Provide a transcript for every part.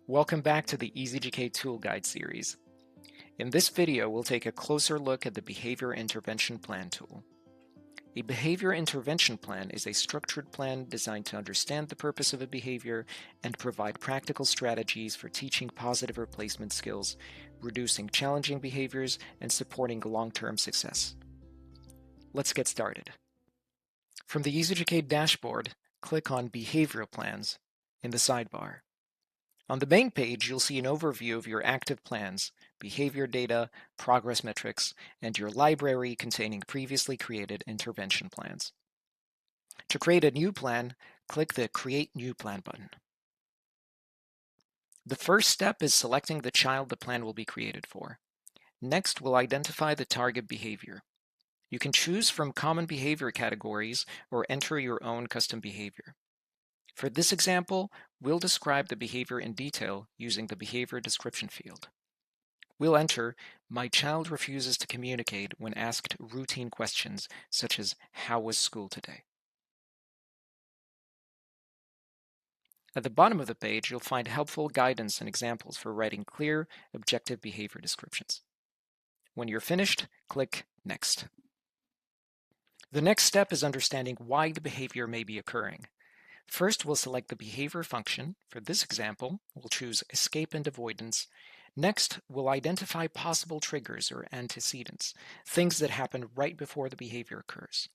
Welcome back to the EZducate Tool Guide series. In this video, we'll take a closer look at the Behavior Intervention Plan tool. A behavior intervention plan is a structured plan designed to understand the purpose of a behavior and provide practical strategies for teaching positive replacement skills, reducing challenging behaviors, and supporting long-term success. Let's get started. From the EZducate dashboard, click on Behavioral Plans in the sidebar. On the main page, you'll see an overview of your active plans, behavior data, progress metrics, and your library containing previously created intervention plans. To create a new plan, click the Create New Plan button. The first step is selecting the child the plan will be created for. Next, we'll identify the target behavior. You can choose from common behavior categories or enter your own custom behavior. For this example, we'll describe the behavior in detail using the behavior description field. We'll enter, "My child refuses to communicate when asked routine questions such as, 'How was school today?'" At the bottom of the page, you'll find helpful guidance and examples for writing clear, objective behavior descriptions. When you're finished, click Next. The next step is understanding why the behavior may be occurring. First, we'll select the behavior function. For this example, we'll choose escape and avoidance. Next, we'll identify possible triggers or antecedents, things that happen right before the behavior occurs.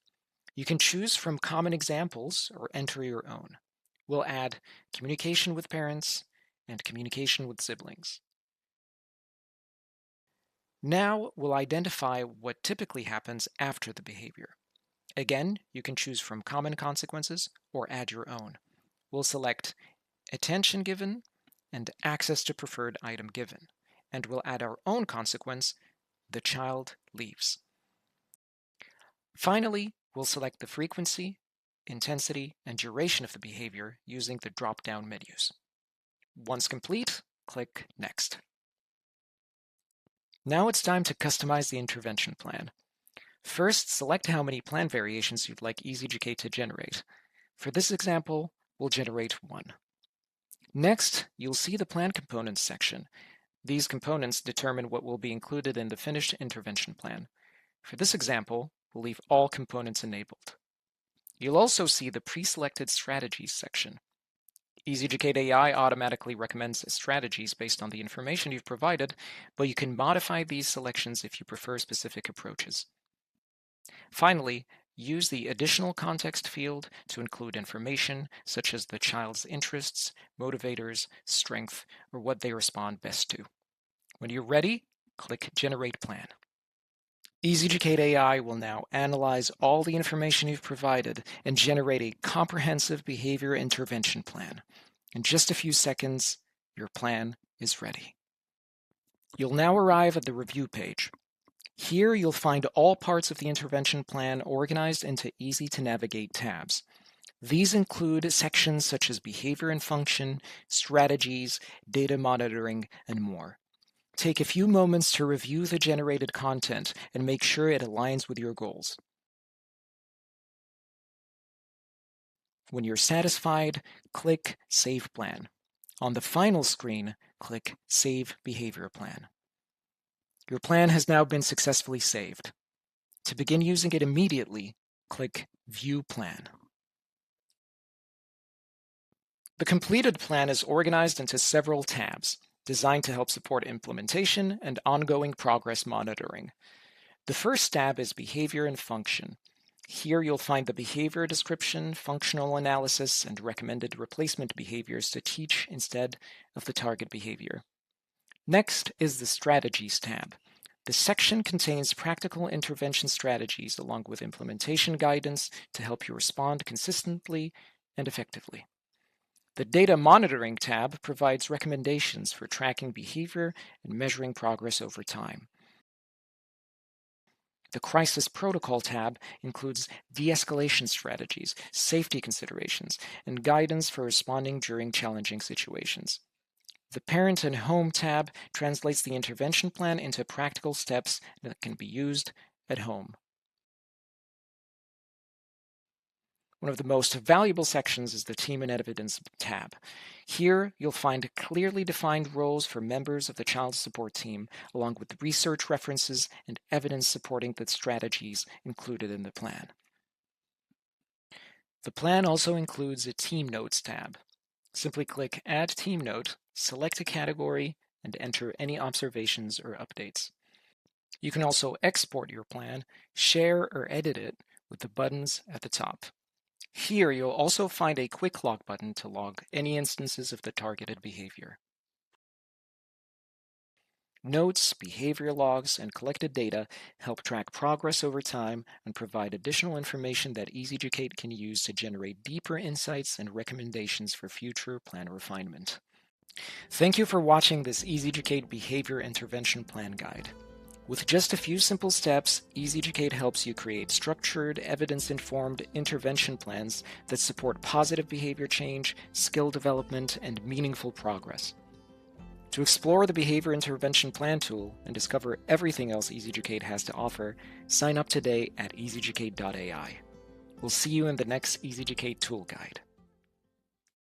You can choose from common examples or enter your own. We'll add communication with parents and communication with siblings. Now, we'll identify what typically happens after the behavior. Again, you can choose from common consequences or add your own. We'll select attention given and access to preferred item given, and we'll add our own consequence, the child leaves. Finally, we'll select the frequency, intensity, and duration of the behavior using the drop-down menus. Once complete, click Next. Now it's time to customize the intervention plan. First, select how many plan variations you'd like EZducate to generate. For this example, we'll generate one. Next, you'll see the Plan Components section. These components determine what will be included in the finished intervention plan. For this example, we'll leave all components enabled. You'll also see the Pre-Selected Strategies section. EZducate AI automatically recommends strategies based on the information you've provided, but you can modify these selections if you prefer specific approaches. Finally, use the Additional Context field to include information such as the child's interests, motivators, strength, or what they respond best to. When you're ready, click Generate Plan. EZducate AI will now analyze all the information you've provided and generate a comprehensive behavior intervention plan. In just a few seconds, your plan is ready. You'll now arrive at the review page. Here you'll find all parts of the intervention plan organized into easy-to-navigate tabs. These include sections such as behavior and function, strategies, data monitoring, and more. Take a few moments to review the generated content and make sure it aligns with your goals. When you're satisfied, click Save Plan. On the final screen, click Save Behavior Plan. Your plan has now been successfully saved. To begin using it immediately, click View Plan. The completed plan is organized into several tabs, designed to help support implementation and ongoing progress monitoring. The first tab is Behavior and Function. Here you'll find the behavior description, functional analysis, and recommended replacement behaviors to teach instead of the target behavior. Next is the Strategies tab. This section contains practical intervention strategies along with implementation guidance to help you respond consistently and effectively. The Data Monitoring tab provides recommendations for tracking behavior and measuring progress over time. The Crisis Protocol tab includes de-escalation strategies, safety considerations, and guidance for responding during challenging situations. The Parent and Home tab translates the intervention plan into practical steps that can be used at home. One of the most valuable sections is the Team and Evidence tab. Here, you'll find clearly defined roles for members of the child support team, along with research references and evidence supporting the strategies included in the plan. The plan also includes a Team Notes tab. Simply click Add Team Note, select a category, and enter any observations or updates. You can also export your plan, share or edit it with the buttons at the top. Here, you'll also find a quick log button to log any instances of the targeted behavior. Notes, behavior logs, and collected data help track progress over time and provide additional information that EZducate can use to generate deeper insights and recommendations for future plan refinement. Thank you for watching this EZducate Behavior Intervention Plan Guide. With just a few simple steps, EZducate helps you create structured, evidence-informed intervention plans that support positive behavior change, skill development, and meaningful progress. To explore the Behavior Intervention Plan tool and discover everything else EZducate has to offer, sign up today at EZducate.ai. We'll see you in the next EZducate Tool Guide.